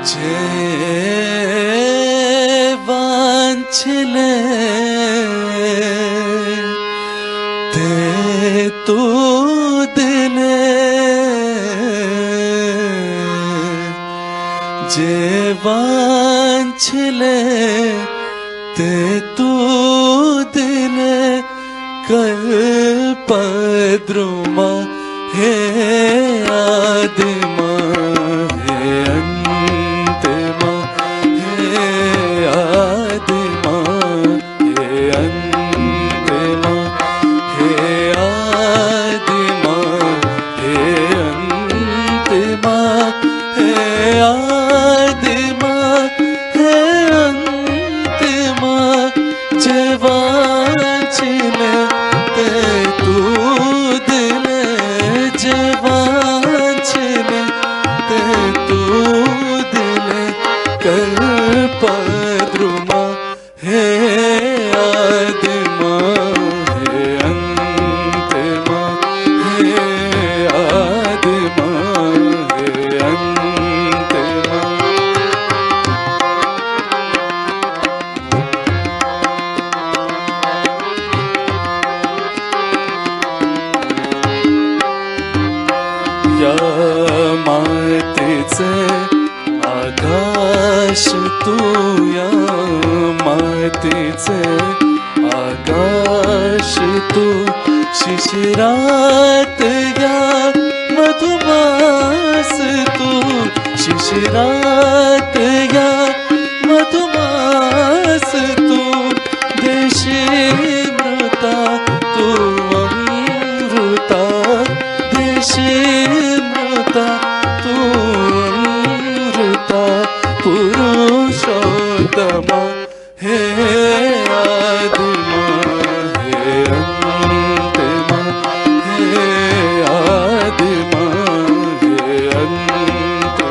जे वांछले ते तू दिले जे वांछले ते तू दिले कल्पद्रुमा हे आदिमा हे अंतिमा हे आदिमा हे अंतिमा हे आदिमा हे अंतिमा हे आदिमा हे अंतिमा जे वांछले ते तू दिले जे वांछले ते तू दिले कल्पद्रुमा हे आदिमा हे अंतिमा हे आदिमा हे अंतिमा। या मातीचे आकाश तू या मातीचे आकाश तू शिशिरात या मधुमास तू शिशिरात या मधुमास तू देशी मृता तू अमृता देशी मृता तू अमृता पुरुषोत्तमा हे आदिमा हे अंतिमा हे आदिमा हे अंतिमा।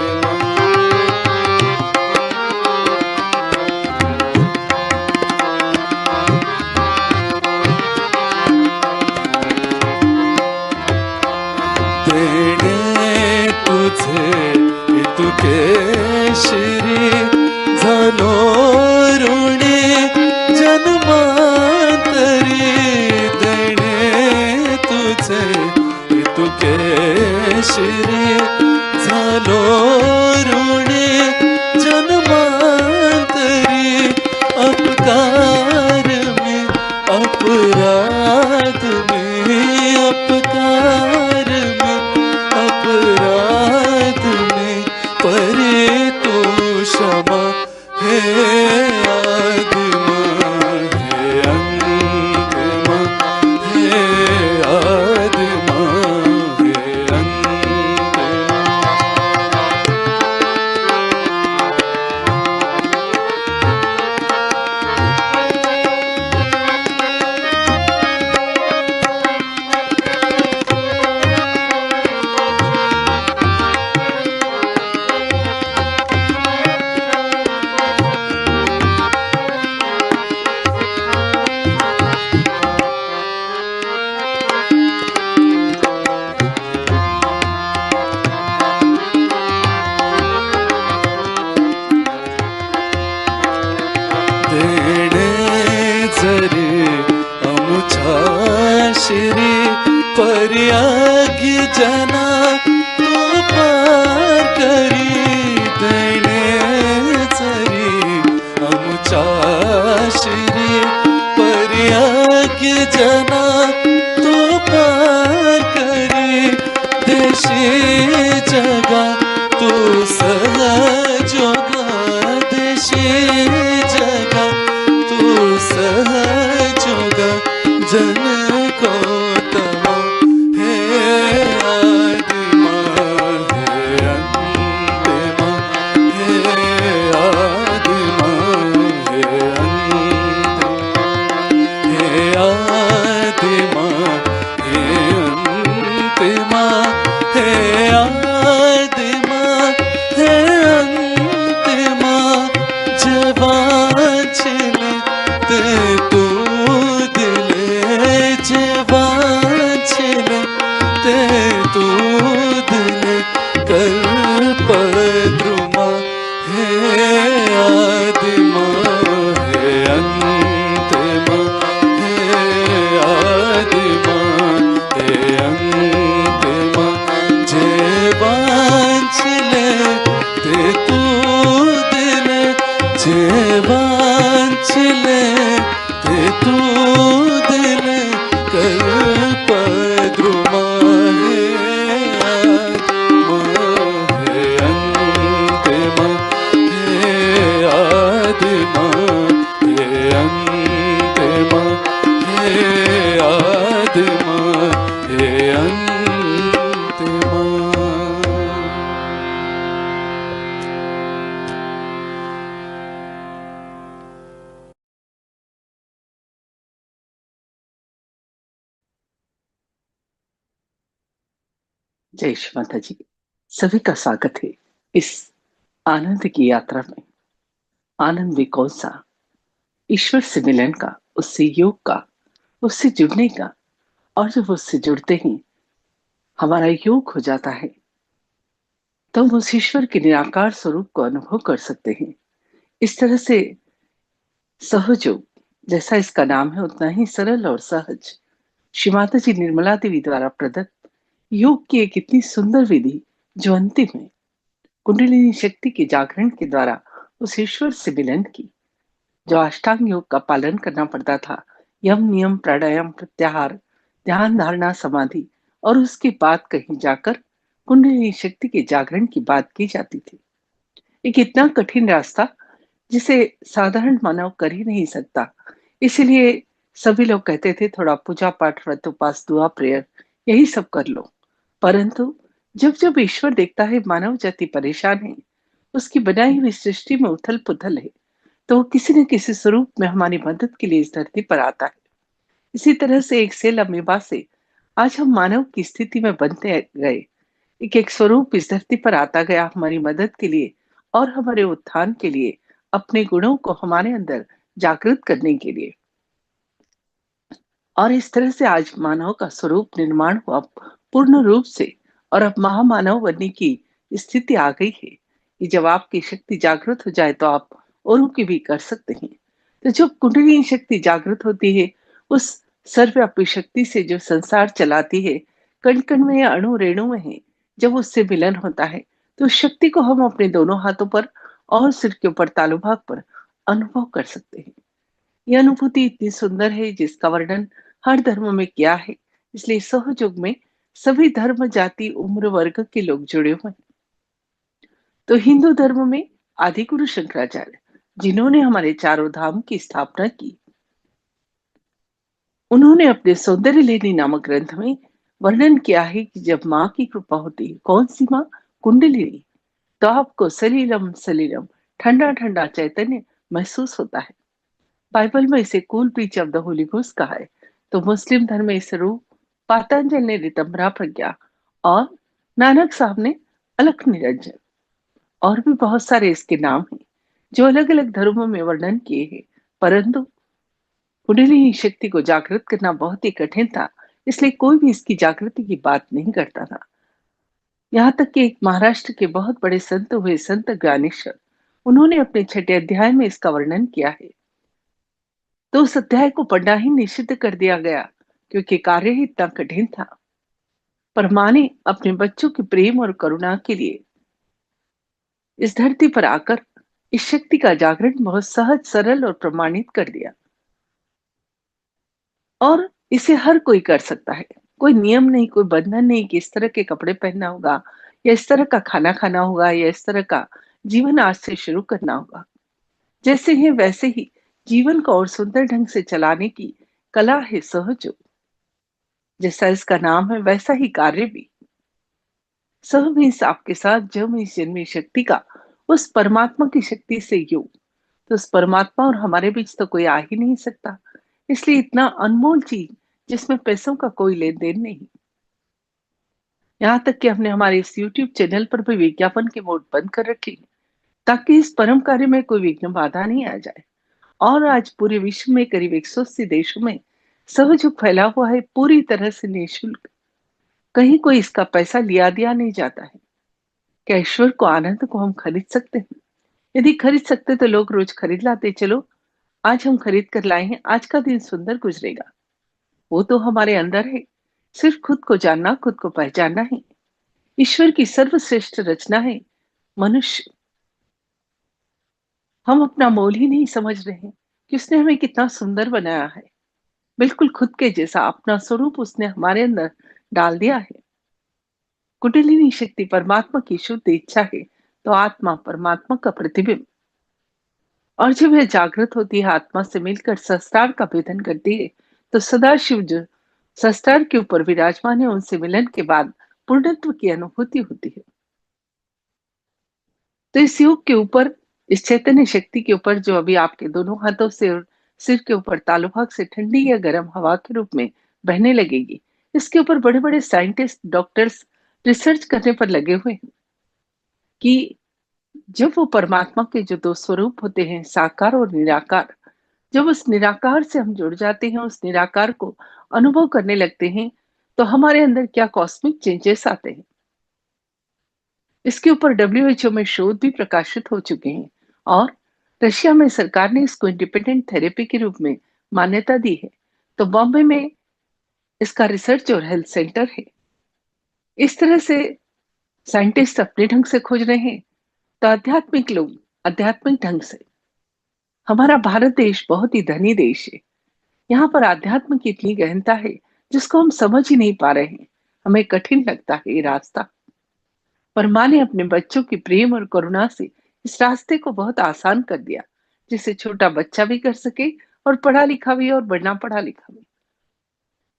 देणे तुझे इतुके श्री झालो ऋणी जन्मांतरी देणे तुझे इतुके श्री झालो ऋणी जन्मांतरी अपकार में अपराध में अपकार में अपराध में परे तू क्षमा हे आदिमा हे अंतिमा हे आदिमा हे अंतिमा। देणे जरी अमुछा श्री पर्यागी जना तू पार करी देणे जरी अमुछा श्री पर्यागी जना तू पार करी देशी जगा तू सहजोगा देशी जगा तू सहजोगा जन को तमा हे आदिमा हे अंतिमा हे आदिमा हे अंतिमा हे आदिमा हे अंतिमा हे आदिमा हे अंतिमा जवा जे वांछ ले ते तू दिल कर पद्रुमा हे आत्मा हे अंतिमा हे आदिमा हे अंतिमा हे आदिमा हे अंतिमा। जय श्री माता जी। सभी का स्वागत है इस आनंद की यात्रा में। आनंद भी कौन सा, ईश्वर से मिलन का, उससे योग का, उससे जुड़ने का। और जब उससे जुड़ते ही हमारा योग हो जाता है तो हम उस ईश्वर के निराकार स्वरूप को अनुभव कर सकते हैं। इस तरह से सहयोग, जैसा इसका नाम है, उतना ही सरल और सहज श्री माता जी निर्मला देवी द्वारा प्रदत्त योग की एक इतनी सुंदर विधि, जो अंतिम है कुंडलिनी शक्ति के जागरण के द्वारा उस ईश्वर से मिलन की। जो अष्टांग योग का पालन करना पड़ता था, यम नियम प्राणायाम प्रत्याहार ध्यान धारणा समाधि, और उसके बाद कहीं जाकर कुंडलिनी शक्ति के जागरण की बात की जाती थी। एक इतना कठिन रास्ता जिसे साधारण मानव कर ही नहीं सकता। इसीलिए सभी लोग कहते थे थोड़ा पूजा पाठ व्रत उपास दुआ प्रेयर यही सब कर लो। परंतु जब जब ईश्वर देखता है मानव जाति परेशान है, उसकी बनाई हुई सृष्टि में उथल पुथल है, तो वो किसी न किसी स्वरूप में हमारी मदद के लिए इस धरती पर आता है। इसी तरह से एक सेल अमीबा से आज हम मानव की स्थिति में बनते गए। एक एक स्वरूप इस धरती पर आता गया हमारी मदद के लिए और हमारे उत्थान के लिए, अपने गुणों को हमारे अंदर जागृत करने के लिए। और इस तरह से आज मानव का स्वरूप निर्माण हुआ पूर्ण रूप से, और अब महामानव बनने की स्थिति आ गई है कि जब आपकी शक्ति जागृत हो जाए तो आप औरों की भी कर सकते हैं। तो जब कुंडलिनी शक्ति जागृत होती है, उस सर्वव्यापी शक्ति से जो संसार चलाती है, कण कण में या अणु रेणु में है, जब उससे मिलन होता है तो उस शक्ति को हम अपने दोनों हाथों पर और सिर के ऊपर तालु भाग पर अनुभव कर सकते हैं। यह अनुभूति इतनी सुंदर है जिसका वर्णन हर धर्म में किया है। इसलिए सहयोग में सभी धर्म जाति उम्र वर्ग के लोग जुड़े हुए हैं। तो हिंदू धर्म में आदि गुरु शंकराचार्य, जिन्होंने हमारे चारों धाम की स्थापना की, उन्होंने अपने सौंदर्य लेनी नामक ग्रंथ में वर्णन किया है कि जब माँ की कृपा होती है, कौन सी माँ, कुंडलिनी, तो आपको सलीलम सलीलम ठंडा ठंडा चैतन्य महसूस होता है। बाइबल में इसे cool breach of the Holi ghost कहा है। तो मुस्लिम धर्म में इस रूप पातंजल ने रितंभरा प्रज्ञा और नानक साहब ने अलख निरंजन, और भी बहुत सारे इसके नाम हैं जो अलग अलग धर्मों में वर्णन किए हैं। परंतु कुंडलिनी शक्ति को जागृत करना बहुत ही कठिन था, इसलिए कोई भी इसकी जागृति की बात नहीं करता था। यहाँ तक कि एक महाराष्ट्र के बहुत बड़े संत हुए संत ज्ञानेश्वर, उन्होंने अपने छठे अध्याय में इसका वर्णन किया है। तो उस अध्याय को पढ़ना ही निषिद्ध कर दिया गया क्योंकि कार्य ही इतना कठिन था। पर माँ ने अपने बच्चों के प्रेम और करुणा के लिए इस धरती पर आकर इस शक्ति का जागरण बहुत सहज सरल और प्रमाणित कर दिया। और इसे हर कोई कर सकता है, कोई नियम नहीं, कोई बंधन नहीं कि इस तरह के कपड़े पहनना होगा या इस तरह का खाना खाना होगा या इस तरह का जीवन आज से शुरू करना होगा। जैसे है वैसे ही जीवन को और सुंदर ढंग से चलाने की कला है सहयोग। जैसा इसका नाम है वैसा ही कार्य भी। सब में आपके साथ जब इस जन्मी शक्ति का उस परमात्मा की शक्ति से योग, तो उस परमात्मा और हमारे बीच तो कोई आ ही नहीं सकता। इसलिए इतना अनमोल चीज जिसमें पैसों का कोई लेन देन नहीं। यहाँ तक कि हमने हमारे इस YouTube चैनल पर भी विज्ञापन के मोड बंद कर रखे हैं, ताकि इस परम कार्य में कोई विघ्न बाधा नहीं आ जाए। और आज पूरे विश्व में करीब 180 देशों में सहयोग फैला हुआ है, पूरी तरह से निःशुल्क। कहीं कोई इसका पैसा लिया दिया नहीं जाता है। क्या ईश्वर को आनंद को हम खरीद सकते हैं? यदि खरीद सकते तो लोग रोज खरीद लाते। चलो आज हम खरीद कर लाए हैं, आज का दिन सुंदर गुजरेगा। वो तो हमारे अंदर है। सिर्फ खुद को जानना, खुद को पहचानना है। ईश्वर की सर्वश्रेष्ठ रचना है मनुष्य। हम अपना मोल ही नहीं समझ रहे हैं कि उसने हमें कितना सुंदर बनाया है। बिल्कुल खुद के जैसा अपना स्वरूप उसने हमारे अंदर डाल दिया है। कुंडलिनी शक्ति परमात्मा की शुद्ध इच्छा है, तो आत्मा परमात्मा का प्रतिबिंब। और जब यह जागृत होती है, आत्मा से मिलकर संस्कार का भेदन करती है, तो सदाशिव जो संस्कार के ऊपर विराजमान है, उनसे मिलन के बाद पूर्णत्व की अनुभूति होती है। तो इस योग के ऊपर, इस चैतन्य शक्ति के ऊपर जो अभी आपके दोनों हाथों से और सिर के ऊपर तालु भाग से ठंडी या गर्म हवा के रूप में बहने लगेगी, इसके ऊपर बड़े बड़े साइंटिस्ट, डॉक्टर्स रिसर्च करने पर लगे हुए हैं कि जब वो परमात्मा के जो दो स्वरूप होते हैं, साकार और निराकार, जब उस निराकार से हम जुड़ जाते हैं, उस निराकार को अनुभव करने लगते हैं, तो हमारे अंदर क्या कॉस्मिक चेंजेस आते हैं। इसके ऊपर डब्ल्यूएचओ में शोध भी प्रकाशित हो चुके हैं और रशिया में सरकार ने इसको इंडिपेंडेंट थेरेपी के रूप में मान्यता दी है। तो बॉम्बे में इसका रिसर्च और हेल्थ सेंटर है। इस तरह से साइंटिस्ट अपने ढंग से खोज रहे हैं, तो आध्यात्मिक लोग आध्यात्मिक ढंग से। हमारा भारत देश बहुत ही धनी देश है। यहाँ पर आध्यात्म की इतनी गहनता है जिसको हम समझ ही नहीं पा रहे हैं। हमें कठिन लगता है ये रास्ता, पर माँ ने अपने बच्चों की प्रेम और करुणा से इस रास्ते को बहुत आसान कर दिया, जिसे छोटा बच्चा भी कर सके और पढ़ा लिखा भी और बना पढ़ा लिखा भी।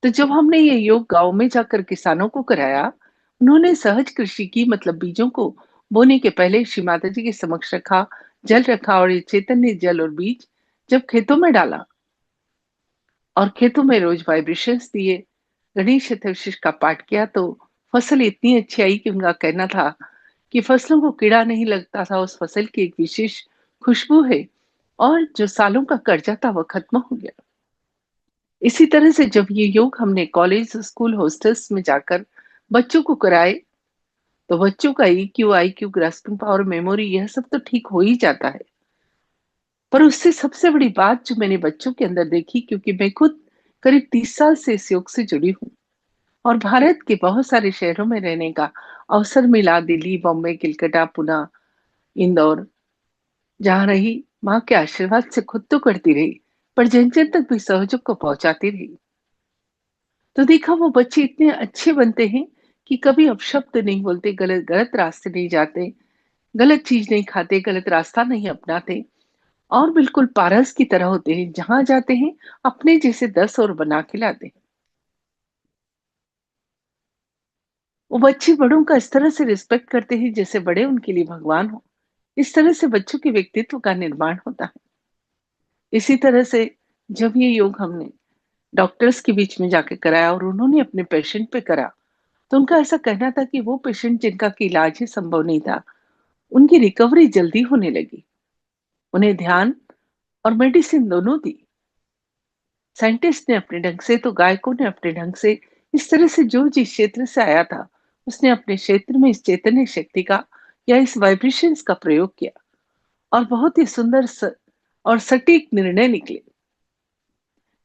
तो जब हमने ये योग गांव में जाकर किसानों को कराया, उन्होंने सहज कृषि की, मतलब बीजों को बोने के पहले श्री माता जी के समक्ष रखा, जल रखा और ये चैतन्य जल और बीज जब खेतों में डाला और खेतों में रोज वाइब्रेशंस दिए, गणेश चतुर्थी का पाठ किया, तो फसल इतनी अच्छी आई कि उनका कहना था कि फसलों को कीड़ा नहीं लगता था, उस फसल की एक विशेष खुशबू है और जो सालों का कर्जा था वो खत्म हो गया। इसी तरह से जब ये योग हमने कॉलेज, स्कूल, हॉस्टल्स में जाकर बच्चों को कराए, तो बच्चों का EQ, IQ, grasping power, memory, यह सब तो ठीक हो ही जाता है। पर उससे सबसे बड़ी बात जो मैंने बच्चों के अंदर देखी, क्योंकि मैं खुद करीब 30 साल से इस योग से जुड़ी हूँ और भारत के बहुत सारे शहरों में रहने का अवसर मिला, दिल्ली, बॉम्बे, कलकत्ता, पुणे, इंदौर, जहाँ रही, माँ के आशीर्वाद से खुद तो करती रही, पर जन जन तक भी सहयोग को पहुंचाती रही। तो देखा, वो बच्चे इतने अच्छे बनते हैं कि कभी अपशब्द नहीं बोलते, गलत गलत रास्ते नहीं जाते, गलत चीज नहीं खाते, गलत रास्ता नहीं अपनाते और बिल्कुल पारस की तरह होते हैं। जहां जाते हैं अपने जैसे 10 और बना के लाते हैं। वो बच्चे बड़ों का इस तरह से रिस्पेक्ट करते हैं जैसे बड़े उनके लिए भगवान हो। इस तरह से बच्चों के व्यक्तित्व का निर्माण होता है। इसी तरह से जब ये योग हमने डॉक्टर्स के बीच में जाके कराया और उन्होंने अपने पेशेंट पे करा, तो उनका ऐसा कहना था कि वो पेशेंट जिनका कि इलाज ही संभव नहीं था, उनकी रिकवरी जल्दी होने लगी। उन्हें ध्यान और मेडिसिन दोनों दी। साइंटिस्ट ने अपने ढंग से, तो गायकों ने अपने ढंग से, इस तरह से जो जिस क्षेत्र से आया था, उसने अपने क्षेत्र में इस चैतन्य शक्ति का या इस वाइब्रेशंस का प्रयोग किया और बहुत ही सुंदर और सटीक निर्णय निकले।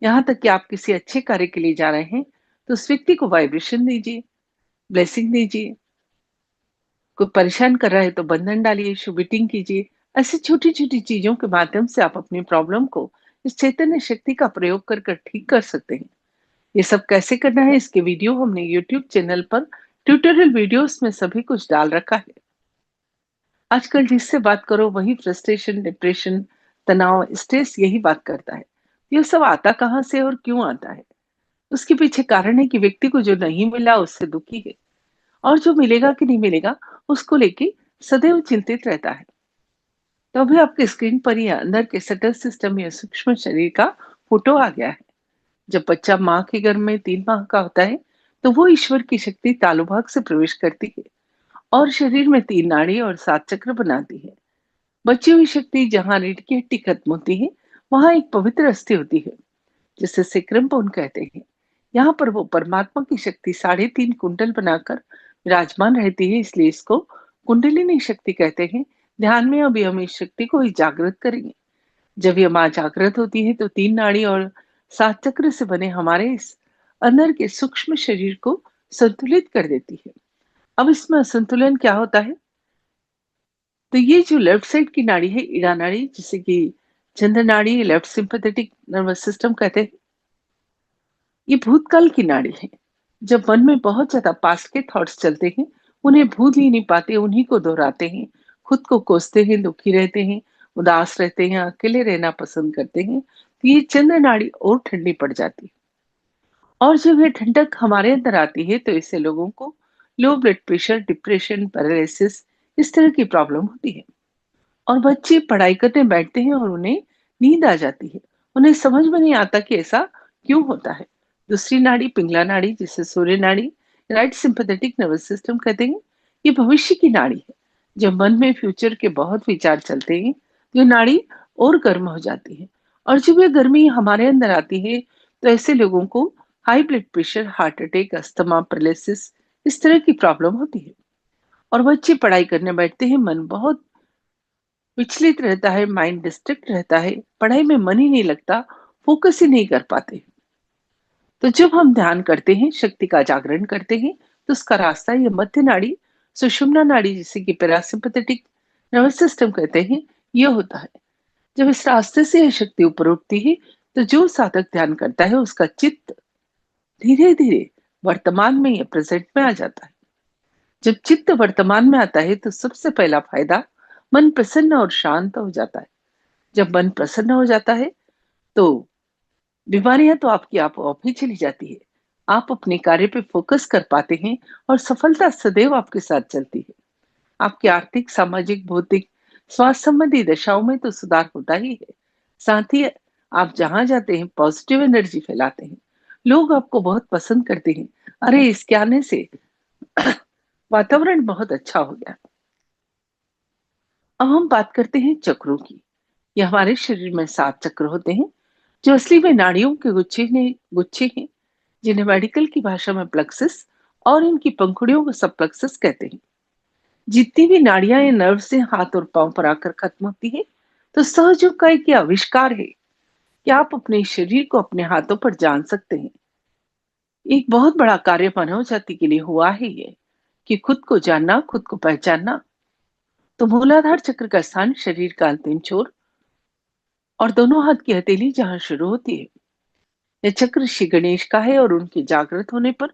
यहाँ तक कि आप किसी अच्छे कार्य के लिए जा रहे हैं, तो उस व्यक्ति को वाइब्रेशन दीजिए, ब्लेसिंग दीजिए। कोई परेशान कर रहा है तो बंधन डालिए, शुभ ईटिंग कीजिए। ऐसी छोटी छोटी चीजों के माध्यम से आप अपनी प्रॉब्लम को इस चैतन्य शक्ति का प्रयोग कर कर ठीक कर सकते हैं। ये सब कैसे करना है, इसके वीडियो हमने यूट्यूब चैनल पर ट्यूटोरियल वीडियोस में सभी कुछ डाल रखा है। आजकल जिससे बात करो वही फ्रस्ट्रेशन, डिप्रेशन, तनाव, स्ट्रेस यही बात करता है। ये सब आता कहाँ से और क्यों आता है? उसके पीछे कारण है कि व्यक्ति को जो नहीं मिला उससे दुखी है और जो मिलेगा कि नहीं मिलेगा उसको लेके सदैव चिंतित रहता है। तो अभी आपके स्क्रीन पर ही अंदर के सटल सिस्टम या सूक्ष्म शरीर का फोटो आ गया है। जब बच्चा माँ के गर्भ में 3 माह का होता है, तो वो ईश्वर की शक्ति तालु भाग से प्रवेश करती है और शरीर में 3 नाड़ी और 7 चक्र बनाती है। बची हुई शक्ति जहाँ रीढ़ की हड्डी खत्म होती है, वहां एक पवित्र अस्थि होती है जिसे सिक्रम बोन कहते हैं। यहाँ पर वो परमात्मा की शक्ति 3.5 कुंडल बनाकर विराजमान रहती है, इसलिए इसको कुंडलिनी शक्ति कहते हैं। ध्यान में अभी हम इस शक्ति को ही जागृत करेंगे। जब ये माँ जागृत होती है, तो 3 नाड़ी और 7 चक्र से बने हमारे इस अंदर के सूक्ष्म शरीर को संतुलित कर देती है। अब इसमें असंतुलन क्या होता है? तो ये जो लेफ्ट साइड की नाड़ी है, ईड़ा नाड़ी, जिसे कि चंद्र नाड़ी, लेफ्ट सिंपैथेटिक नर्वस सिस्टम कहते हैं, ये भूतकाल की नाड़ी है। जब मन में बहुत ज्यादा पास्ट के थॉट्स चलते हैं, उन्हें भूल ही नहीं पाते, उन्हीं को दोहराते हैं, खुद को कोसते हैं, दुखी रहते हैं, उदास रहते हैं, अकेले रहना पसंद करते हैं, तो ये चंद्र नाड़ी और ठंडी पड़ जाती है। और जब ये ठंडक हमारे अंदर आती है, तो इससे लोगों को low blood pressure, depression, paralysis, इस तरह की प्रॉब्लम होती है। और बच्चे पढ़ाई करने बैठते हैं और उन्हें नींद आ जाती है। उन्हें समझ में नहीं आता कि ऐसा क्यों होता है। दूसरी नाड़ी, पिंगला नाड़ी, जिसे सूर्य नाड़ी, राइट सिंपैथेटिक नर्वस सिस्टम कहते हैं, ये भविष्य की नाड़ी है। जब मन में फ्यूचर के बहुत विचार चलते हैं, तो ये नाड़ी और गर्म हो जाती है। और जब ये गर्मी हमारे अंदर आती है, तो ऐसे लोगों को high blood pressure, heart attack, asthma, paralysis, इस तरह की प्रॉब्लम होती है। और बच्चे पढ़ाई करने बैठते हैं, मन बहुत विचलित रहता है, माइंड डिस्ट्रैक्ट रहता है, पढ़ाई में मन ही नहीं लगता, फोकस ही नहीं कर पाते। तो जब हम ध्यान करते हैं, शक्ति का जागरण करते हैं, तो उसका रास्ता ये मध्य नाड़ी, सुषुम्ना नाड़ी, जिसे कि पैरासिम्पैथेटिक नर्वस सिस्टम कहते हैं, ये होता है। जब इस रास्ते से यह शक्ति ऊपर उठती है, तो जो साधक ध्यान करता है, उसका चित्त धीरे धीरे वर्तमान में या प्रेजेंट में आ जाता है। जब चित्त वर्तमान में आता है, तो सबसे पहला फायदा, मन प्रसन्न और शांत हो जाता है। जब मन प्रसन्न हो जाता है, तो बीमारियां तो आपकी आप ही चली जाती है। आप अपने कार्य पे फोकस कर पाते हैं और सफलता सदैव आपके साथ चलती है। आपकी आर्थिक, सामाजिक, भौतिक, स्वास्थ्य संबंधी दशाओं में तो सुधार होता ही है। साथ ही आप जहां जाते हैं, पॉजिटिव एनर्जी फैलाते हैं। लोग आपको बहुत पसंद करते हैं। अरे, इसके आने से वातावरण बहुत अच्छा हो गया। अब हम बात करते हैं चक्रों की। ये हमारे शरीर में 7 चक्र होते हैं, जो असली में नाड़ियों के गुच्छे हैं, जिन्हें मेडिकल की भाषा में प्लक्सस और इनकी पंखुड़ियों को सबप्लक्सस कहते हैं। जितनी भी नाड़ियां या नर्व से हाथ और पांव पर आकर खत्म होती है, तो सहयोग का एक ये आविष्कार है कि आप अपने शरीर को अपने हाथों पर जान सकते हैं। एक बहुत बड़ा कार्य मानव जाति के लिए हुआ है ये, कि खुद को जानना, खुद को पहचानना। तो मूलाधार चक्र का स्थान शरीर का अंतिम छोर और दोनों हाथ की हथेली जहां शुरू होती है। यह चक्र श्री गणेश का है और उनके जागृत होने पर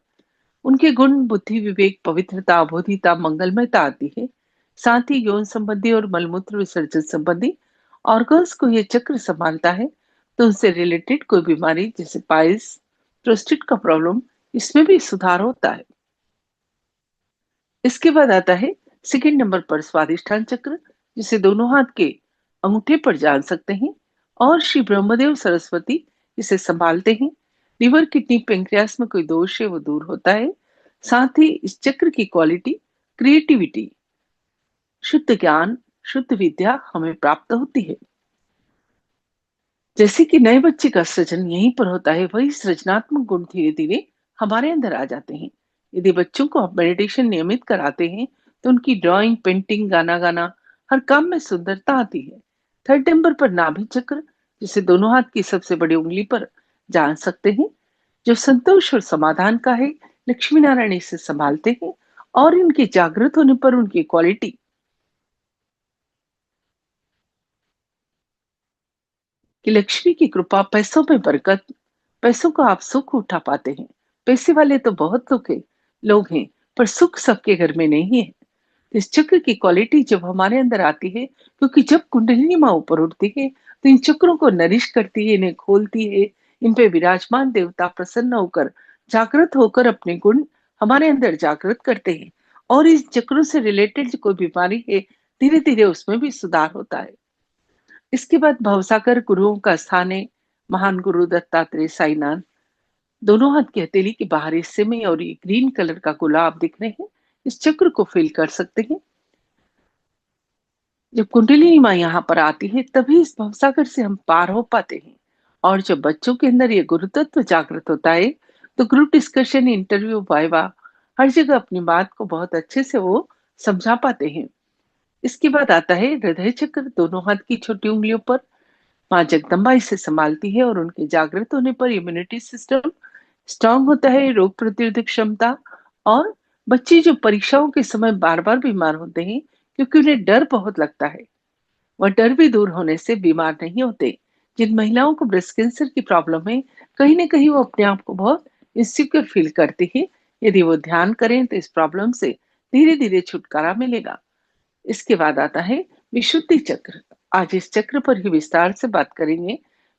उनके गुण, बुद्धि, विवेक, पवित्रता, अबोधिता, मंगलमयता आती है। साथ ही यौन संबंधी और मलमूत्र विसर्जन संबंधी ऑर्गन्स को यह चक्र संभालता है। तो उनसे रिलेटेड कोई बीमारी, जैसे पाइल्स, प्रोस्टेट का प्रॉब्लम, इसमें भी सुधार होता है। इसके बाद आता है सेकंड नंबर पर स्वादिष्ठान चक्र, जिसे दोनों हाथ के अंगूठे पर जान सकते हैं। और श्री ब्रह्मदेव सरस्वती इसे संभालते हैं। लिवर, किडनी, पेंक्रियास में कोई दोष है, वो दूर होता है। साथ ही इस चक्र की क्वालिटी, क्रिएटिविटी, शुद्ध ज्ञान, शुद्ध विद्या हमें प्राप्त होती है। जैसे कि नए बच्चे का सृजन यहीं पर होता है, वही सृजनात्मक गुण धीरे धीरे हमारे अंदर आ जाते हैं। यदि बच्चों को आप मेडिटेशन नियमित कराते हैं, तो उनकी ड्राइंग, पेंटिंग, गाना गाना, हर काम में सुंदरता आती है। थर्ड नंबर पर नाभि चक्र, जिसे दोनों हाथ की सबसे बड़ी उंगली पर जान सकते हैं, जो संतोष और समाधान का है। लक्ष्मी नारायण इसे संभालते हैं। और इनके जागृत होने पर उनकी क्वालिटी, कि लक्ष्मी की कृपा, पैसों में बरकत, पैसों को आप सुख उठा पाते हैं। पैसे वाले तो बहुत लोग हैं, पर सुख सबके घर में नहीं है। इस चक्र की क्वालिटी जब हमारे अंदर आती है, क्योंकि जब कुंडलिनी माँ ऊपर उठती है, तो इन चक्रों को नरिश करती है, इन्हें खोलती है। इन पे विराजमान देवता प्रसन्न होकर, जागृत होकर अपने गुण हमारे अंदर जागृत करते हैं। और इस चक्रों से रिलेटेड जो कोई बीमारी है, धीरे धीरे उसमें भी सुधार होता है। इसके बाद भवसागर गुरुओं का स्थान है। महान गुरु दत्तात्रेय साईनाथ, दोनों हाथ की हथेली के बाहरी हिस्से में, और ये ग्रीन कलर का गुलाब दिख रहे हैं, इस चक्र को फील कर सकते हैं। जब कुंडलिनी माँ यहाँ पर आती है, तभी इस भवसागर से हम पार हो पाते हैं। और जब बच्चों के अंदर ये गुरु तत्व जागृत होता है, तो ग्रुप डिस्कशन, इंटरव्यू, वाइवा, हर जगह अपनी बात को बहुत अच्छे से वो समझा पाते हैं। इसके बाद आता है हृदय चक्र, दोनों हाथ की छोटी उंगलियों पर। माँ जगदम्बा इसे संभालती है और उनके जागृत होने पर इम्यूनिटी सिस्टम स्ट्रांग होता है, रोग प्रतिरोधक क्षमता। और बच्चे जो परीक्षाओं के समय बार बार बीमार होते हैं, क्योंकि उन्हें डर बहुत लगता है। वह डर भी दूर होने से बीमार नहीं होते। जिन महिलाओं को ब्रेस्ट कैंसर की प्रॉब्लम है, कहीं ना कहीं वो अपने आप को बहुत इनसिक्योर फील करती है। यदि वो ध्यान करें तो इस प्रॉब्लम से धीरे धीरे छुटकारा मिलेगा। इसके बाद आता है विशुद्धि चक्र। आज इस चक्र पर ही विस्तार से बात करेंगे।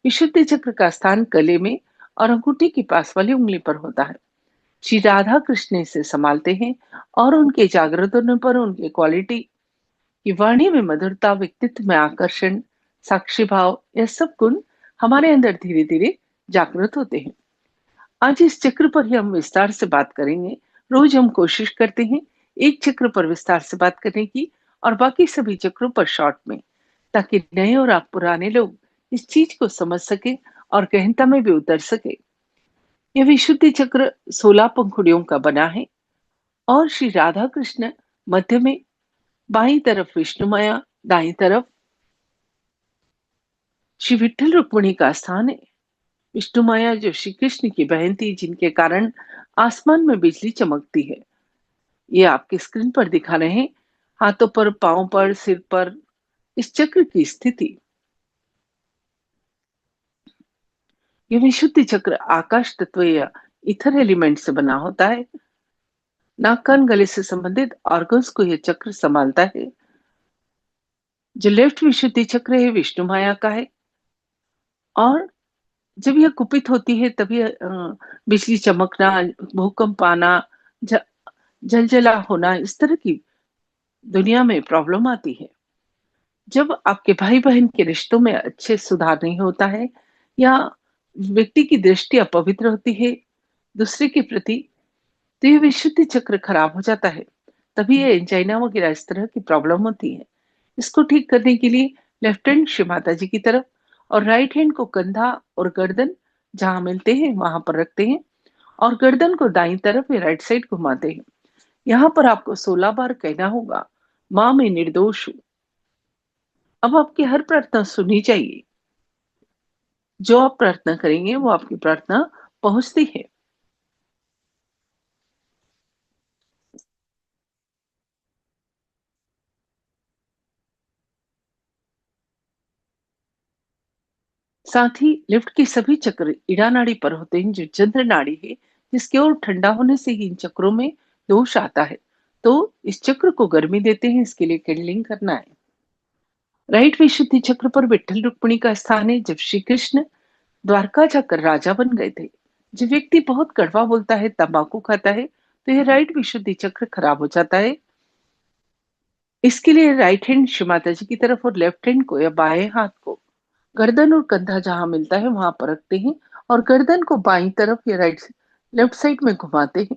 विशुद्धि चक्र का स्थान गले में और अंगूठी के पास वाली उंगली पर होता है। श्री राधा कृष्ण इसे संभालते हैं और उनके जागृत होने पर उनके क्वालिटी की वाणी में मधुरता, व्यक्तित्व में आकर्षण, साक्षी भाव, यह सब गुण हमारे अंदर धीरे धीरे जागृत होते हैं। आज इस चक्र पर ही हम विस्तार से बात करेंगे। रोज हम कोशिश करते हैं एक चक्र पर विस्तार से बात करने की और बाकी सभी चक्रों पर शॉर्ट में, ताकि नए और आप पुराने लोग इस चीज को समझ सके और गहनता में भी उतर सके। यह विशुद्धि चक्र 16 पंखुड़ियों का बना है और श्री राधा कृष्ण मध्य में, बाईं तरफ विष्णु माया, दाईं तरफ श्री विठ्ठल रुक्मिणी का स्थान है। विष्णु माया जो श्री कृष्ण की बहन थी, जिनके कारण आसमान में बिजली चमकती है, ये आपके स्क्रीन पर दिखा रहे हैं। हाथों पर, पांव पर, सिर पर इस चक्र की स्थिति। ये विशुद्धि चक्र आकाश तत्व या इथर एलिमेंट से बना होता है। नाक कान गले से संबंधित ऑर्गन्स को यह चक्र संभालता है। जो लेफ्ट विशुद्धि चक्र है विष्णु माया का है और जब यह कुपित होती है तभी बिजली चमकना, भूकंप आना, ज- जलजला होना, इस तरह की दुनिया में प्रॉब्लम आती है। जब आपके भाई बहन के रिश्तों में अच्छे सुधार नहीं होता है या व्यक्ति की दृष्टि अपवित्र होती है दूसरे के प्रति, तो ये विशुद्धि चक्र खराब हो जाता है। तभी ये एंजाइना वगैरह इस तरह की प्रॉब्लम होती है। इसको ठीक करने के लिए लेफ्ट हैंड शिव माता जी की तरफ और राइट हैंड को कंधा और गर्दन जहां मिलते हैं वहां पर रखते हैं और गर्दन को दाईं तरफ या राइट साइड घुमाते हैं। यहाँ पर आपको 16 बार कहना होगा, माँ मैं निर्दोष हूँ। अब आपकी हर प्रार्थना सुनी चाहिए। जो आप प्रार्थना करेंगे वो आपकी प्रार्थना पहुंचती है। साथ ही लिफ्ट के सभी चक्र इड़ा नाड़ी पर होते हैं, जो चंद्र नाड़ी है, जिसके ओर ठंडा होने से ही इन चक्रों में दोष आता है। तो इस चक्र को गर्मी देते हैं, इसके लिए कैंडलिंग करना है। राइट विशुद्धि चक्र पर विठ्ठल रुक्मिणी का स्थान है। जब श्री कृष्ण द्वारका जाकर राजा बन गए थे, जब व्यक्ति बहुत कड़वा बोलता है, तंबाकू खाता है, तो यह राइट विशुद्धि चक्र खराब हो जाता है। इसके लिए राइट हैंड शिव माता जी की तरफ और लेफ्ट हैंड को या बाएं हाथ को गर्दन और कंधा जहां मिलता है वहां पर रखते हैं और गर्दन को बाईं तरफ या लेफ्ट साइड में घुमाते हैं।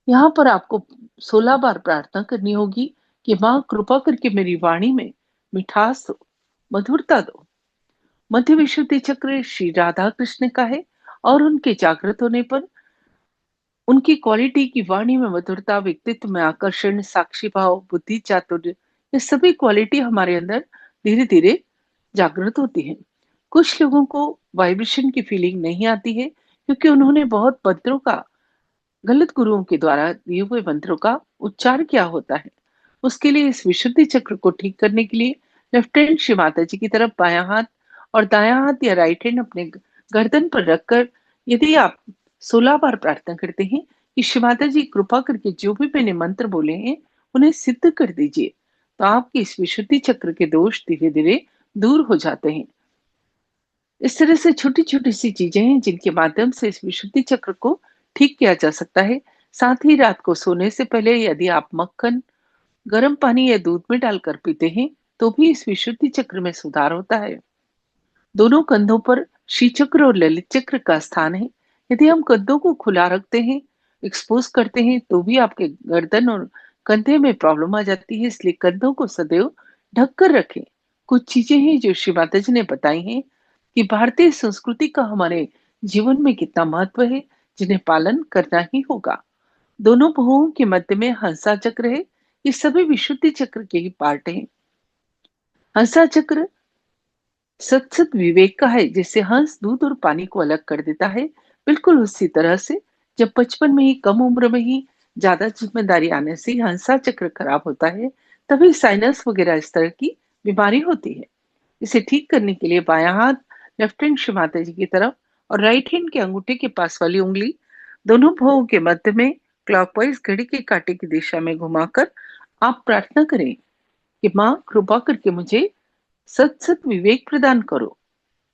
यहाँ पर आपको 16 बार प्रार्थना करनी होगी कि माँ कृपा करके मेरी वाणी में मिठास दो, मधुरता दो। मध्य विशुद्धि चक्र श्री राधा कृष्ण का है और उनके जागृत होने पर उनकी क्वालिटी की वाणी में मधुरता, व्यक्तित्व में आकर्षण, साक्षी भाव, बुद्धि चातुर्य, ये सभी क्वालिटी हमारे अंदर धीरे धीरे जागृत होती है। कुछ लोगों को वाइब्रेशन की फीलिंग नहीं आती है क्योंकि उन्होंने बहुत मंत्रों का, गलत गुरुओं के द्वारा दिए हुए मंत्रों का उच्चार किया होता है। उसके लिए इस विशुद्धि चक्र को ठीक करने के लिए लेफ्ट हैंड श्री माता जी की तरफ बायां हाथ और दायां हाथ या राइट हैंड अपने गर्दन पर रखकर यदि आप 16 बार प्रार्थना करते हैं कि श्री माता जी कृपा करके जो भी मैंने मंत्र बोले हैं उन्हें सिद्ध कर दीजिए, तो आपके इस विशुद्धि चक्र के दोष धीरे धीरे दूर हो जाते हैं। इस तरह से छोटी छोटी सी चीजें हैं जिनके माध्यम से इस विशुद्धि चक्र को ठीक किया जा सकता है। साथ ही रात को सोने से पहले यदि आप मक्खन गर्म पानी या दूध में डालकर पीते हैं तो भी इस विशुद्धि चक्र में सुधार होता है। दोनों कंधों पर श्री चक्र और ललित चक्र का स्थान है। यदि हम कंधों को खुला रखते हैं, एक्सपोज करते हैं, तो भी आपके गर्दन और कंधे में प्रॉब्लम आ जाती है। इसलिए कंधों को सदैव ढक कर रखें। कुछ चीजें हैं जो श्री माता जी ने बताई हैं कि भारतीय संस्कृति का हमारे जीवन में कितना महत्व है, जिन्हें पालन करना ही होगा। दोनों बहुओं के मध्य में हंसा चक्र है। ये सभी विशुद्धि चक्र के ही पार्ट हैं। हंसा चक्र सत विवेक का है, जिससे हंस दूध और पानी को अलग कर देता है। बिल्कुल उसी तरह से जब बचपन में ही, कम उम्र में ही ज्यादा जिम्मेदारी आने से हंसा चक्र खराब होता है, तभी साइनस वगैरह इस तरह की बीमारी होती है। इसे ठीक करने के लिए बायां हाथ लेफ्ट हैंड श्री माता जी की तरफ और राइट हैंड के अंगूठे के पास वाली उंगली दोनों भुवों के मध्य में क्लॉकवाइज घड़ी के कांटे की दिशा में घुमाकर आप प्रार्थना करें कि माँ कृपा करके मुझे सत सत विवेक प्रदान करो।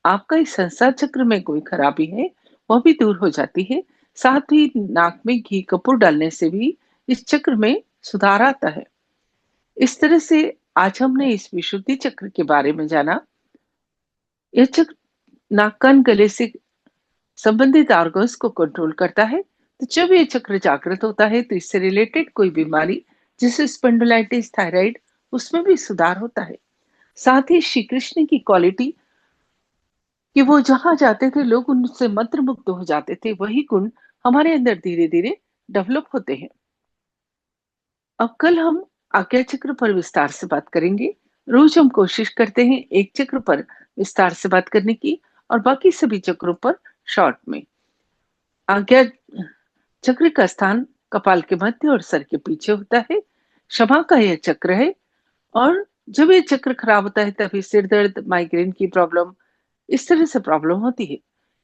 आपका इस संसार चक्र में कोई खराबी है वह भी दूर हो जाती है। साथ ही नाक में घी कपूर डालने से भी इस चक्र में सुधार आता है। इस तरह से आज हमने इस विशुद्धि चक्र के बारे में जाना। यह चक्र नाक कान गले से संबंधित ऑर्गन्स को कंट्रोल करता है। तो जब ये चक्र जागृत होता है तो इससे रिलेटेड कोई बीमारी जैसे स्पेंडोलाइटिस थायराइड उसमें भी सुधार होता है। साथ ही श्री कृष्ण की क्वालिटी कि वो जहां जाते थे लोग उनसे मंत्र मुग्ध हो जाते थे, वही गुण हमारे अंदर धीरे धीरे डेवलप होते हैं। अब कल हम आज्ञा चक्र पर विस्तार से बात करेंगे। रोज हम कोशिश करते हैं एक चक्र पर विस्तार से बात करने की और बाकी सभी चक्रों पर शॉर्ट में। आज्ञा चक्र का स्थान कपाल के मध्य और सर के पीछे होता है। क्षमा का यह चक्र है और जब ये चक्र खराब होता है तभी सिर दर्द, माइग्रेन की प्रॉब्लम, इस तरह से प्रॉब्लम होती है।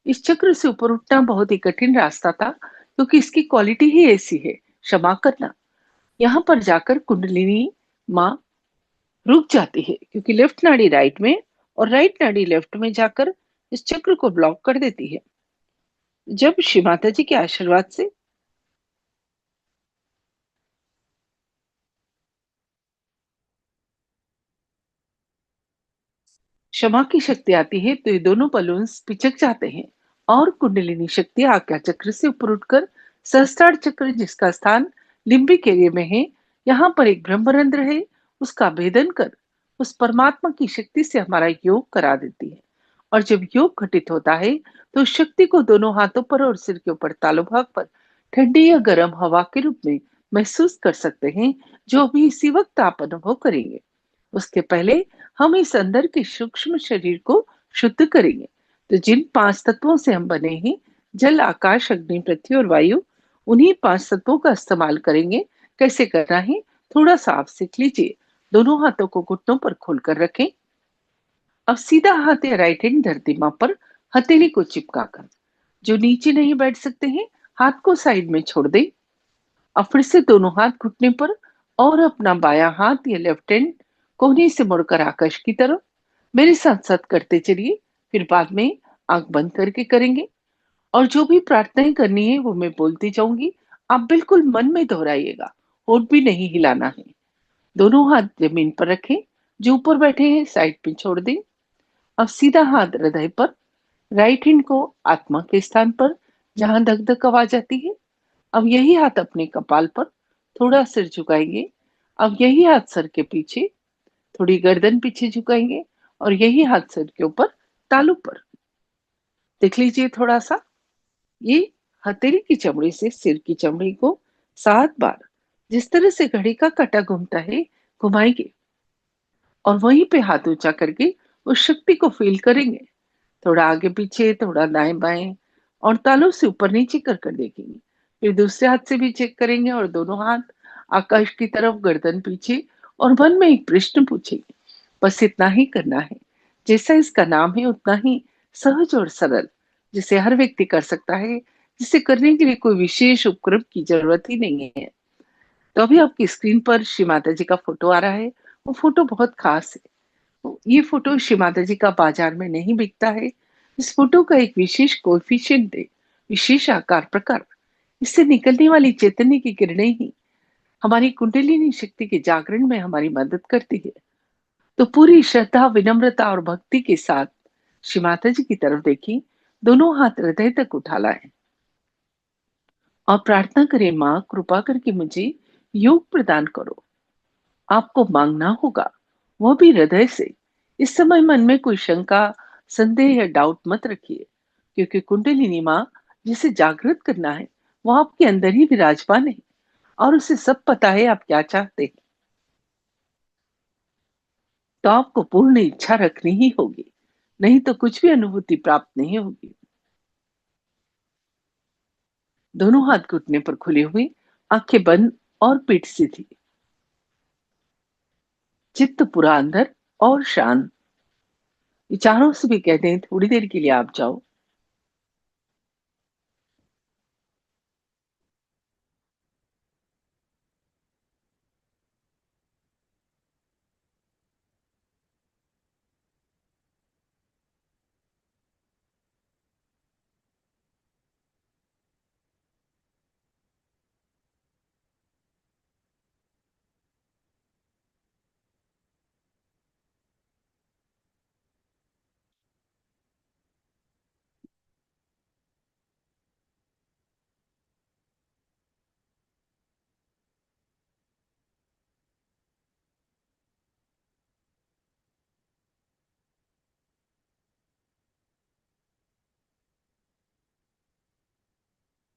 इस चक्र से ऊपर उठना बहुत ही कठिन रास्ता था क्योंकि इसकी क्वालिटी ही ऐसी है, क्षमा करना। यहाँ पर जाकर कुंडलिनी माँ रुक जाती है क्योंकि लेफ्ट नाड़ी राइट में और राइट नाड़ी लेफ्ट में जाकर इस चक्र को ब्लॉक कर देती है। जब श्री माता जी के आशीर्वाद से क्षमा की शक्ति आती है तो ये दोनों बलून्स पिचक जाते हैं और कुंडलिनी शक्ति आज्ञा चक्र से ऊपर उठकर सहस्त्रार चक्र जिसका स्थान लिम्बिक एरिया में है, यहाँ पर एक ब्रह्मरंध्र है, उसका भेदन कर उस परमात्मा की शक्ति से हमारा योग करा देती है। और जब योग घटित होता है तो उस शक्ति को दोनों हाथों पर और सिर के ऊपर तालु भाग पर ठंडी या गर्म हवा के रूप में महसूस कर सकते हैं, जो अभी इसी वक्त आप अनुभव करेंगे। उसके पहले हम इस अंदर के सूक्ष्म शरीर को शुद्ध करेंगे। तो जिन 5 तत्वों से हम बने हैं, जल, आकाश, अग्नि, पृथ्वी और वायु, उन्हीं 5 तत्वों का इस्तेमाल करेंगे। कैसे करना है थोड़ा सा आप सीख लीजिए। दोनों हाथों को घुटनों पर खोलकर रखें। अब सीधा हाथ या राइट हैंड धरती मां पर हथेली को चिपका कर, जो नीचे नहीं बैठ सकते हैं हाथ को साइड में छोड़ दें। अब फिर से दोनों हाथ घुटने पर और अपना बायां हाथ या लेफ्ट हैंड कोहनी से मुड़कर आकाश की तरफ मेरे साथ साथ करते चलिए। फिर बाद में आंख बंद करके करेंगे और जो भी प्रार्थनाएं करनी है वो मैं बोलती जाऊंगी। आप बिल्कुल मन में दोहराइएगा, होठ भी नहीं हिलाना है। दोनों हाथ जमीन पर रखें, जो ऊपर बैठे हैं साइड पे छोड़ दें। अब सीधा हाथ हृदय पर, राइट हैंड को आत्मा के स्थान पर जहां धक धक आवाज आती है। अब यही हाथ अपने कपाल पर, थोड़ा सिर झुकाएंगे। अब यही हाथ सर के पीछे, थोड़ी गर्दन पीछे झुकाएंगे और यही हाथ सर के ऊपर तालू पर। देख लीजिए थोड़ा सा, ये हथेली की चमड़ी से सिर की चमड़ी को 7 बार जिस तरह से घड़ी का काटा घूमता है घुमाएंगे और वहीं पे हाथ ऊंचा करके उस शक्ति को फील करेंगे। थोड़ा आगे पीछे, थोड़ा दाएं बाएं और तालू से ऊपर नीचे कर कर देखेंगे। फिर दूसरे हाथ से भी चेक करेंगे और दोनों हाथ आकाश की तरफ, गर्दन पीछे और मन में एक प्रश्न पूछेंगे। बस इतना ही करना है। जैसा इसका नाम है उतना ही सहज और सरल, जिसे हर व्यक्ति कर सकता है, जिसे करने के लिए कोई विशेष उपक्रम की जरूरत ही नहीं है। तो अभी आपकी स्क्रीन पर श्री माता जी का फोटो आ रहा है। वो फोटो बहुत खास है। तो ये फोटो श्री माता जी का बाजार में नहीं बिकता है। इस फोटो का एक विशेष कोएफिशिएंट है, विशेष आकार प्रकार। इससे निकलने वाली चैतन्य की किरणें ही हमारी कुंडलिनी शक्ति के जागरण में हमारी मदद करती है। तो पूरी श्रद्धा, विनम्रता और भक्ति के साथ श्री माता जी की तरफ देखी, दोनों हाथ हृदय तक उठा लाए और प्रार्थना करें, माँ कृपा करके मुझे योग प्रदान करो। आपको मांगना होगा, वह भी हृदय से। इस समय मन में कोई शंका, संदेह या डाउट मत रखिए, क्योंकि कुंडलिनी माँ जिसे जागृत करना है वो आपके अंदर ही विराजमान है और उसे सब पता है आप क्या चाहते हैं। तो आपको पूर्ण इच्छा रखनी ही होगी, नहीं तो कुछ भी अनुभूति प्राप्त नहीं होगी। दोनों हाथ घुटने पर खुले हुए, आंखें बंद और पीठ सीधी। चित्त पूरा अंदर और शांत। विचारों से भी कहते हैं थोड़ी देर के लिए आप जाओ।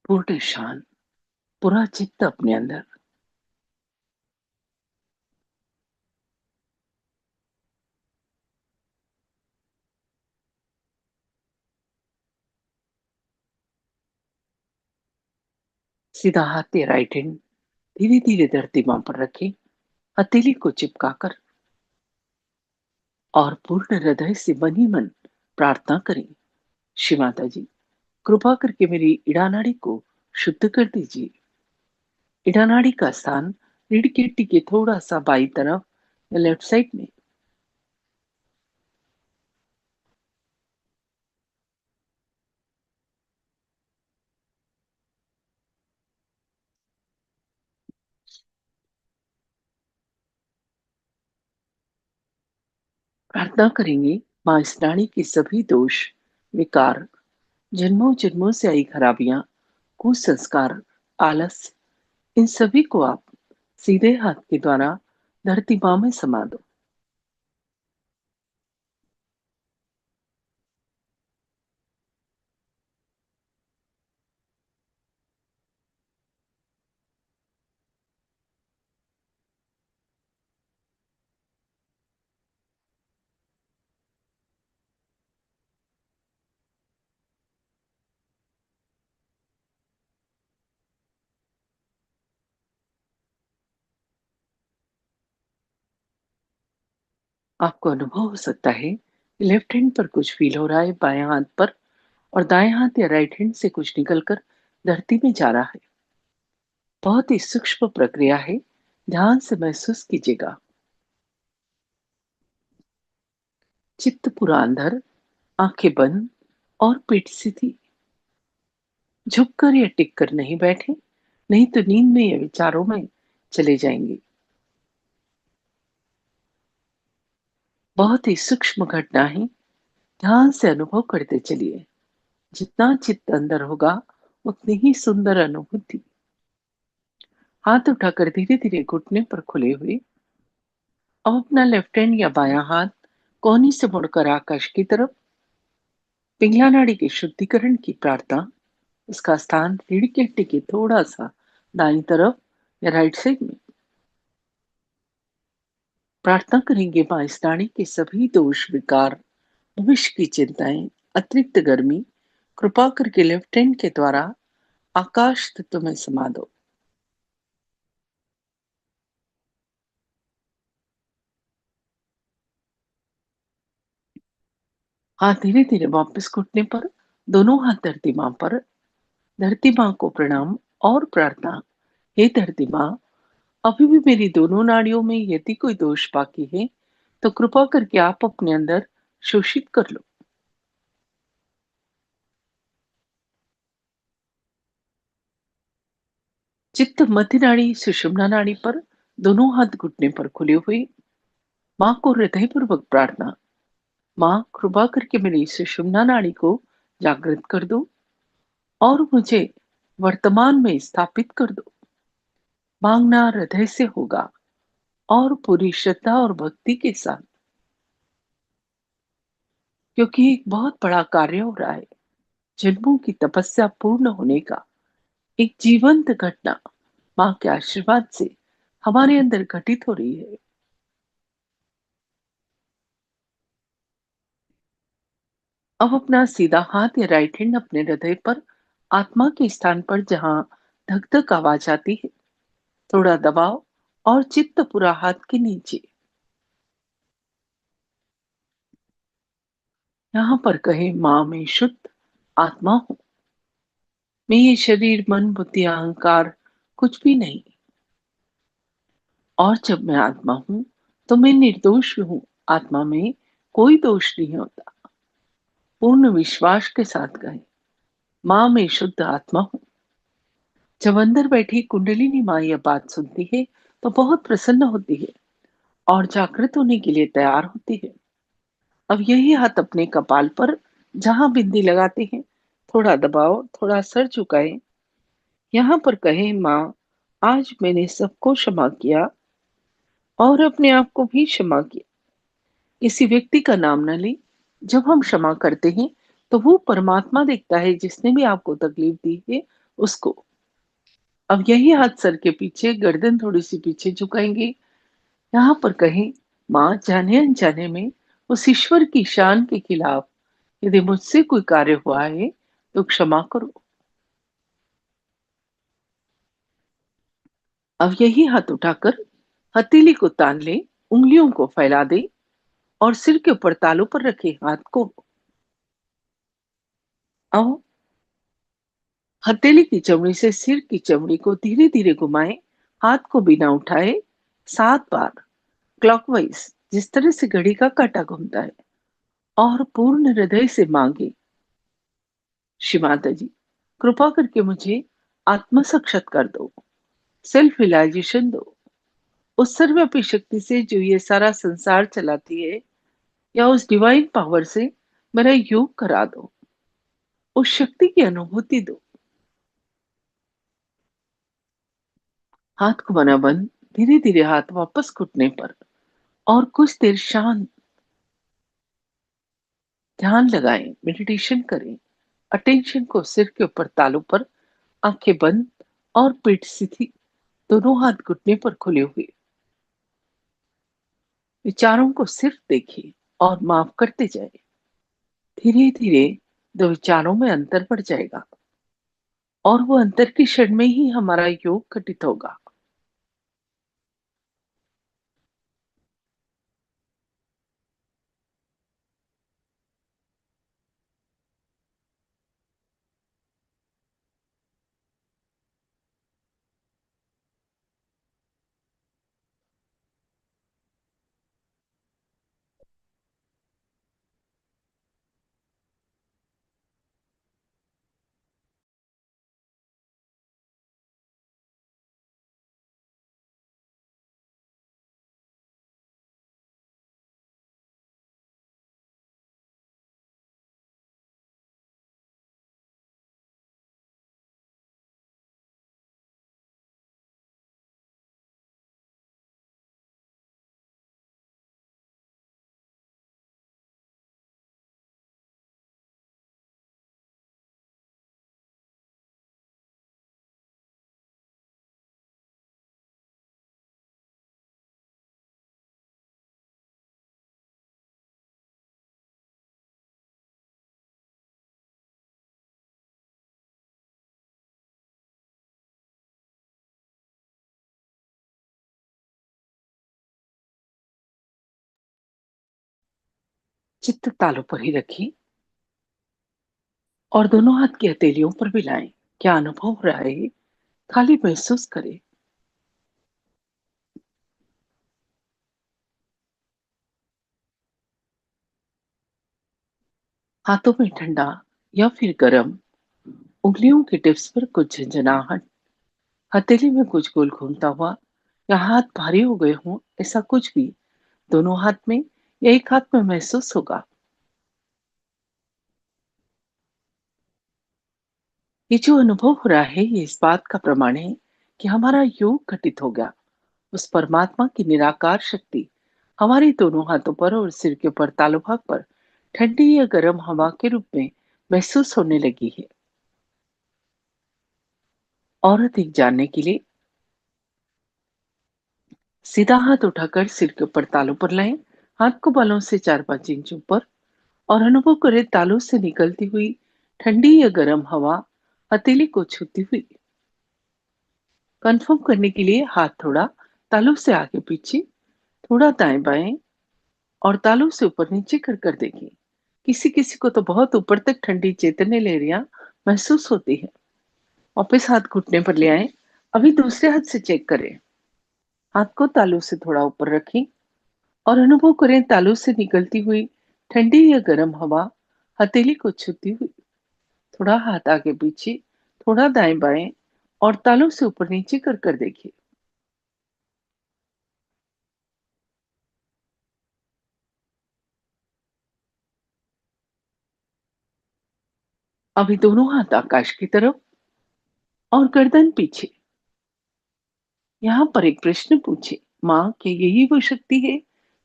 पूर्ण शांत, पूरा चित्त अपने अंदर। सीधा हाथ या राइट हैंड धीरे धीरे धरती मां पर रखें, हथेली को चिपकाकर, और पूर्ण हृदय से मन ही मन प्रार्थना करें। श्री माता जी, कृपा करके मेरी इड़ा नाड़ी को शुद्ध कर दीजिए। इड़ा नाड़ी का स्थान रीढ़ की हड्डी के थोड़ा सा बाई तरफ या लेफ्ट साइड में। प्रार्थना करेंगे, माँ इस नाड़ी के सभी दोष, विकार, जन्मों जन्मों से आई खराबियां, कुसंस्कार, आलस, इन सभी को आप सीधे हाथ के द्वारा धरती माँ में समा दो। आपको अनुभव हो सकता है कि लेफ्ट हैंड पर कुछ फील हो रहा है, बाएं हाथ पर, और दाएं हाथ या राइट हैंड से कुछ निकलकर धरती में जा रहा है। बहुत ही सूक्ष्म प्रक्रिया है, ध्यान से महसूस कीजिएगा। चित्त पूरा अंदर, आंखें बंद और पीठ सीधी। झुककर या टिक कर नहीं बैठे, नहीं तो नींद में या विचारों में चले जाएंगे। बहुत ही सूक्ष्म घटना है, ध्यान से अनुभव करते चलिए। जितना चित्त अंदर होगा, उतनी ही सुंदर अनुभूति। हाथ उठाकर धीरे धीरे घुटने पर खुले हुए, अब अपना लेफ्ट हैंड या बायां हाथ कोहनी से मुड़कर आकाश की तरफ। पिंगला नाड़ी के शुद्धिकरण की प्रार्थना। इसका स्थान रीढ़ की हड्डी के थोड़ा सा दाईं तरफ या राइट साइड में। प्रार्थना करेंगे, मां इस नाड़ी के सभी दोष, विकार, भविष्य की चिंताएं, अतिरिक्त गर्मी, कृपा करके लेफ्ट हैंड के द्वारा आकाश तत्व में समा दो। हाथ धीरे धीरे वापस घुटने पर, दोनों हाथ धरती मां पर। धरती मां को प्रणाम और प्रार्थना। हे धरती मां, अभी भी मेरी दोनों नाड़ियों में यदि कोई दोष बाकी है, तो कृपा करके आप अपने अंदर शोषित कर लो। चित्त मध्य नाड़ी, सुषुम्ना नाड़ी पर, दोनों हाथ घुटने पर खुले हुए। मां को हृदय पूर्वक प्रार्थना। मां, कृपा करके मेरी सुषुम्ना नाड़ी को जागृत कर दो और मुझे वर्तमान में स्थापित कर दो। मांगना हृदय से होगा और पूरी श्रद्धा और भक्ति के साथ, क्योंकि एक बहुत बड़ा कार्य हो रहा है। जन्मों की तपस्या पूर्ण होने का एक जीवंत घटना मां के आशीर्वाद से हमारे अंदर घटित हो रही है। अब अपना सीधा हाथ या राइट हैंड अपने हृदय पर, आत्मा के स्थान पर जहां धक धक आवाज आती है, थोड़ा दबाओ और चित्त पूरा हाथ के नीचे। यहाँ पर कहे माँ मैं शुद्ध आत्मा हूँ। मैं ये शरीर मन बुद्धि अहंकार कुछ भी नहीं। और जब मैं आत्मा हूँ तो मैं निर्दोष हूँ। आत्मा में कोई दोष नहीं होता। पूर्ण विश्वास के साथ कहे माँ मैं शुद्ध आत्मा हूँ। जब अंदर बैठी कुंडलिनी माँ यह बात सुनती है तो बहुत प्रसन्न होती है और जागृत होने के लिए तैयार होती है। अब यही हाथ अपने कपाल पर जहां बिंदी लगाते हैं थोड़ा दबाओ, थोड़ा सर झुकाए। यहाँ पर कहे माँ आज मैंने सबको क्षमा किया और अपने आप को भी क्षमा किया। किसी व्यक्ति का नाम न ले। जब हम क्षमा करते हैं तो वो परमात्मा देखता है जिसने भी आपको तकलीफ दी है उसको। अब यही हाथ सर के पीछे, गर्दन थोड़ी सी पीछे झुकाएंगे। यहाँ पर कहें माँ जाने अनजाने में उस ईश्वर की शान के खिलाफ यदि मुझसे कोई कार्य हुआ है तो क्षमा करो। अब यही हाथ उठाकर हथेली को तान ले, उंगलियों को फैला दे और सिर के ऊपर तालू पर रखे हाथ को अब हथेली की चमड़ी से सिर की चमड़ी को धीरे धीरे घुमाए। हाथ को बिना उठाए 7 बार क्लॉकवाइज, जिस तरह से घड़ी का काटा घूमता है। और पूर्ण हृदय से मांगे श्री माता जी कृपा करके मुझे आत्म साक्षात्कार दो, सेल्फ रियलाइजेशन दो। उस सर्वव्यापी शक्ति से जो ये सारा संसार चलाती है या उस डिवाइन पावर से मेरा योग करा दो। उस शक्ति की अनुभूति दो। हाथ को बना बंद, धीरे धीरे हाथ वापस घुटने पर और कुछ देर शांत ध्यान लगाएं, मेडिटेशन करें। अटेंशन को सिर के ऊपर तालू पर, आंखें बंद और पीठ सीधी, दोनों हाथ घुटने पर खुले हुए। विचारों को सिर्फ देखिए और माफ करते जाए। धीरे धीरे दो विचारों में अंतर बढ़ जाएगा और वो अंतर के क्षण में ही हमारा योग घटित होगा। चित्त तालू पर ही रखिए और दोनों हाथ की हथेलियों पर मिलाएं। क्या अनुभव हो रहा है खाली महसूस करें। हाथों में ठंडा या फिर गर्म, उंगलियों के टिप्स पर कुछ झंझनाहट, हथेली में कुछ गोल घूमता हुआ या हाथ भारी हो गए हों, ऐसा कुछ भी दोनों हाथ में या एक हाथ में महसूस होगा। ये जो अनुभव हो रहा है ये इस बात का प्रमाण है कि हमारा योग घटित हो गया। उस परमात्मा की निराकार शक्ति हमारे दोनों हाथों पर और सिर के ऊपर तालु भाग पर ठंडी या गर्म हवा के रूप में महसूस होने लगी है। और अधिक जानने के लिए सीधा हाथ उठाकर सिर के ऊपर तालू पर लाएं। हाथ को बालों से 4-5 इंच ऊपर और अनुभव करें तालू से निकलती हुई ठंडी या गर्म हवा हथेली को छूती हुई। कंफर्म करने के लिए हाथ थोड़ा तालू से आगे पीछे, थोड़ा दाएं बाएं और तालू से ऊपर नीचे कर कर देखें किसी किसी को तो बहुत ऊपर तक ठंडी चैतन्य लहरियां महसूस होती है। वापस हाथ घुटने पर ले आए। अभी दूसरे हाथ से चेक करें। हाथ को तालू से थोड़ा ऊपर रखें और अनुभव करें तालू से निकलती हुई ठंडी या गर्म हवा हथेली को छूती हुई। थोड़ा हाथ आगे पीछे, थोड़ा दाएं बाएं और तालू से ऊपर नीचे कर कर देखिए। अभी दोनों हाथ आकाश की तरफ और गर्दन पीछे। यहाँ पर एक प्रश्न पूछे, माँ, क्या यही वो शक्ति है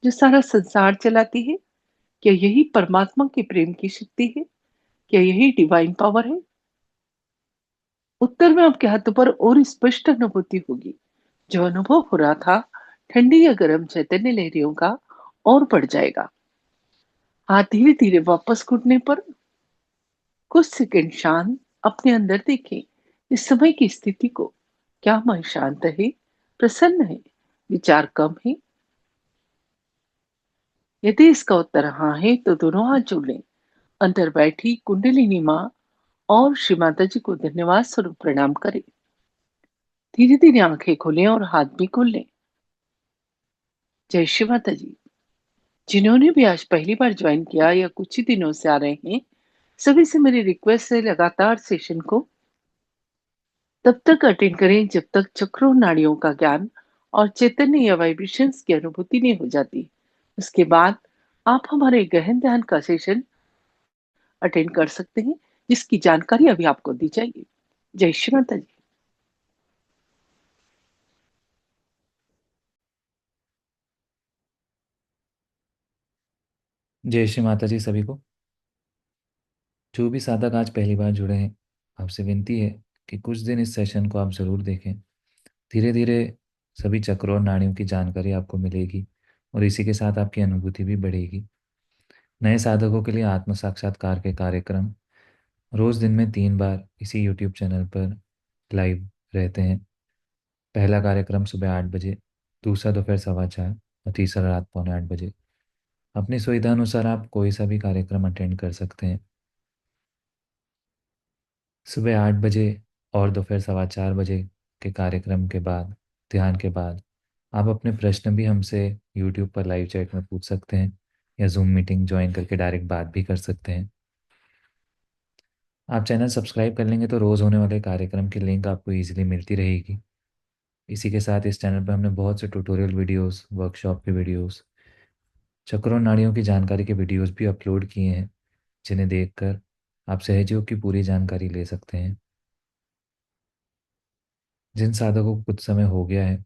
जो सारा संसार चलाती है? क्या यही परमात्मा के प्रेम की शक्ति है? क्या यही डिवाइन पावर है? उत्तर में आपके हाथों पर और स्पष्ट अनुभूति होगी। जो अनुभव हो रहा था ठंडी या गर्म चैतन्य लहरियों का, और बढ़ जाएगा। हाथ धीरे धीरे वापस घुटने पर। कुछ सेकंड शांत अपने अंदर देखें। इस समय की स्थिति को। क्या मन शांत है, प्रसन्न है, विचार कम है? यदि इसका उत्तर हाँ है तो दोनों हाथ जोड़ लें। अंदर बैठी कुंडलिनी माँ और श्री माता जी को धन्यवाद स्वरूप प्रणाम करें। धीरे धीरे आंखें खोलें और हाथ भी खोल लें। जय श्री माता जी। जिन्होंने भी आज पहली बार ज्वाइन किया या कुछ ही दिनों से आ रहे हैं, सभी से मेरी रिक्वेस्ट है, लगातार सेशन को तब तक अटेंड करें जब तक चक्रों नाड़ियों का ज्ञान और चैतन्य या वाइब्रेशंस की अनुभूति नहीं हो जाती। उसके बाद आप हमारे गहन ध्यान का सेशन अटेंड कर सकते हैं, जिसकी जानकारी अभी आपको दी जाएगी। जय श्री माता जी। जय श्री माता जी सभी को। जो भी साधक आज पहली बार जुड़े हैं, आपसे विनती है कि कुछ दिन इस सेशन को आप ज़रूर देखें। धीरे धीरे सभी चक्रों और नाड़ियों की जानकारी आपको मिलेगी और इसी के साथ आपकी अनुभूति भी बढ़ेगी। नए साधकों के लिए आत्म साक्षात्कार के कार्यक्रम रोज़ दिन में 3 बार इसी यूट्यूब चैनल पर लाइव रहते हैं। पहला कार्यक्रम सुबह 8 बजे, दूसरा दोपहर 4:15 और तीसरा रात 7:45 बजे। अपनी सुविधा अनुसार आप कोई सा भी कार्यक्रम अटेंड कर सकते हैं। सुबह 8 बजे और दोपहर 4:15 बजे के कार्यक्रम के बाद, ध्यान के बाद, आप अपने प्रश्न भी हमसे यूट्यूब पर लाइव चैट में पूछ सकते हैं या जूम मीटिंग ज्वाइन करके डायरेक्ट बात भी कर सकते हैं। आप चैनल सब्सक्राइब कर लेंगे तो रोज़ होने वाले कार्यक्रम की लिंक आपको ईजिली मिलती रहेगी। इसी के साथ इस चैनल पर हमने बहुत से ट्यूटोरियल वीडियोस, वर्कशॉप के वीडियोस, चक्रों नाड़ियों की जानकारी के वीडियोस भी अपलोड किए हैं, जिन्हें देखकर आप सहजयोग की पूरी जानकारी ले सकते हैं। जिन साधकों को कुछ समय हो गया है,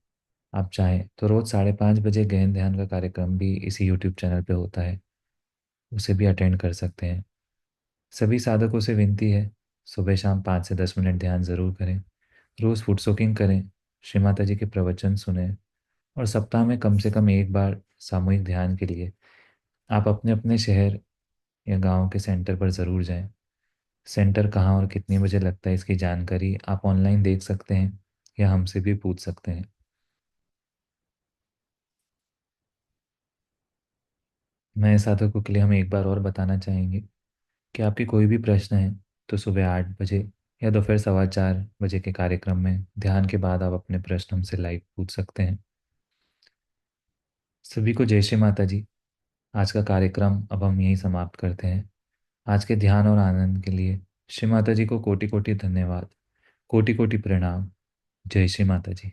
आप चाहें तो रोज़ 5:30 बजे गहन ध्यान का कार्यक्रम भी इसी यूट्यूब चैनल पे होता है, उसे भी अटेंड कर सकते हैं। सभी साधकों से विनती है, सुबह शाम 5 से 10 मिनट ध्यान ज़रूर करें। रोज़ फुट सोकिंग करें, श्री माता जी के प्रवचन सुने और सप्ताह में कम से कम एक बार सामूहिक ध्यान के लिए आप अपने अपने शहर या गांव के सेंटर पर ज़रूर जाएं। सेंटर कहाँ और कितने बजे लगता है, इसकी जानकारी आप ऑनलाइन देख सकते हैं या हमसे भी पूछ सकते हैं। नए साधकों के लिए हम एक बार और बताना चाहेंगे कि आपकी कोई भी प्रश्न है तो सुबह 8 बजे या दोपहर 4:15 बजे के कार्यक्रम में ध्यान के बाद आप अपने प्रश्न हमसे लाइव पूछ सकते हैं। सभी को जय श्री माता जी। आज का कार्यक्रम अब हम यहीं समाप्त करते हैं। आज के ध्यान और आनंद के लिए श्री माता जी को कोटि कोटि धन्यवाद, कोटि कोटि प्रणाम। जय श्री माता जी।